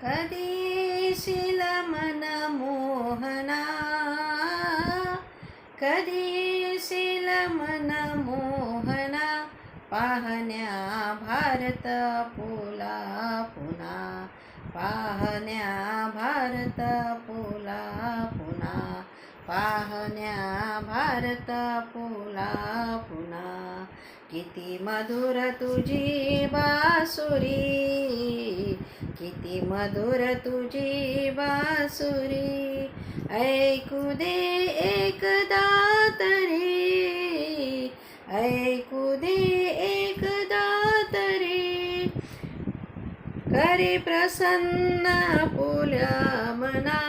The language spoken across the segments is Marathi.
कधी येशील मन मोहना, कधी येशील मन मोहना, पाहण्या भारत पुला पुन्हा, पाहण्या भारत पुला पुन्हा, पाहण्या भारत पुला पुन्हा. किती मधुर तुझी बासुरी, किती मधुर तुझी बासुरी, ऐकू दे एकदा तरी, ऐकू दे एकदा तरी. करी प्रसन्न आपुल्या मना,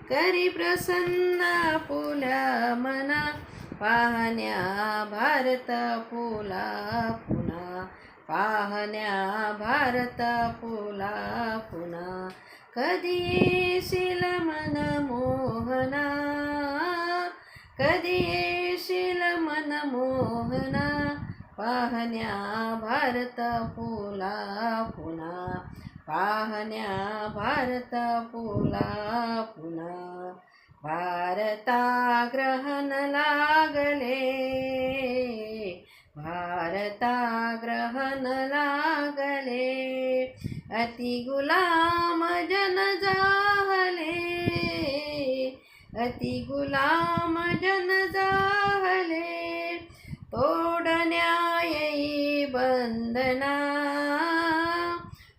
करी प्रसन्न आपुल्या मना, पाहण्या भारत पुला पुन्हा, पाहण्या भारत पुला पुन्हा. कधी येशील मन मोहना, कधी येशील मन मोहना, पाहण्या भारत पुला पुन्हा, पाहण्या भारत पुला पुन्हा. भारताग्रहण लागले, भारताग्रहण लागले, अति गुलाम जन जाहले, अति गुलाम जन जाहले. तोडण्या येई बंधना,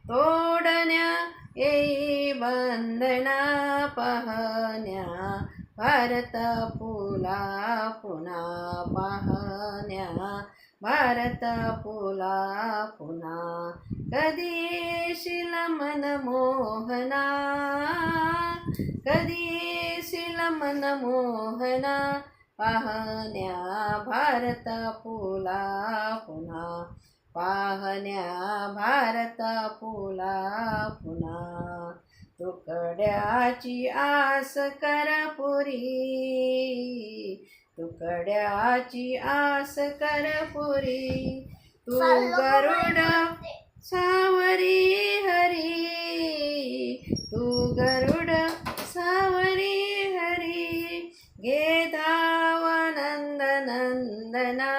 तोडण्या येई बंधना, पाहण्या भारत पुला पुन्हा, पाहण्या भारत पुला पुन्हा. कधी येशील मन मोहना, कधी येशील मन मोहना, पाहण्या भारत पुला पुन्हा, पाहण्या भारत पुला पुन्हा. तुकड्याची आस कर पुरी, तुकड्याची आस कर पुरी, तू गरुड सावरी हरी, तू गरुड सावरी हरी. घे धाव नंद नंदना,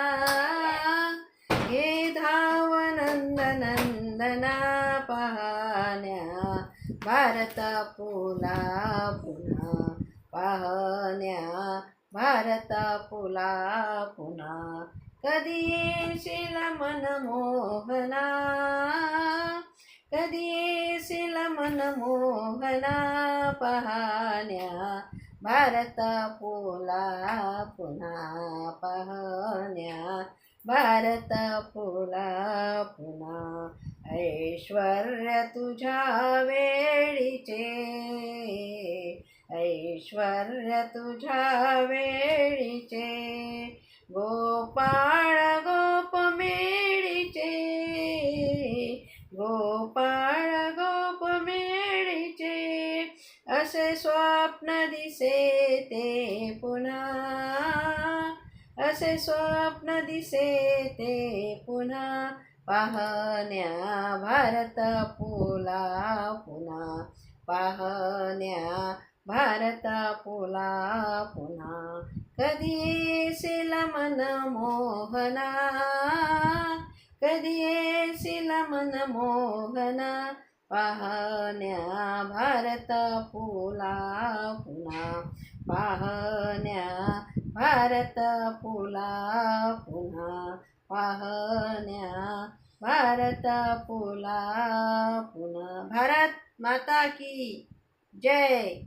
घे धाव नंद नंदना, पाहण्या भारत पुला पुन्हा, पाहण्या भारत पुला पुन्हा. कधी येशील मन मोहना, कधी येशील मन मोहना, पाहण्या भारत पुला पुन्हा, पाहण्या भारत पुला पुन्हा. ऐश्वर्य तुझ्या वेळीचे, ऐश्वर्य तुझ्या वेळीचे, गोपाळ गोप मेळीचे, गोपाळ गोप मेळीचे. असे स्वप्न दिसे ते पुन्हा, असे स्वप्न दिसे ते पुन्हा, पाहण्या भारत पुला पुन्हा, पाहण्या भारत पुला पुन्हा. कधी येशील मन मोहना, कधी येशील मन मोहना, पाहण्या भारत पुला पुन्हा, पाहण्या भारत पुला पुन्हा, पाहण्या भारत पुला पुन्हा. भारत माता की जय.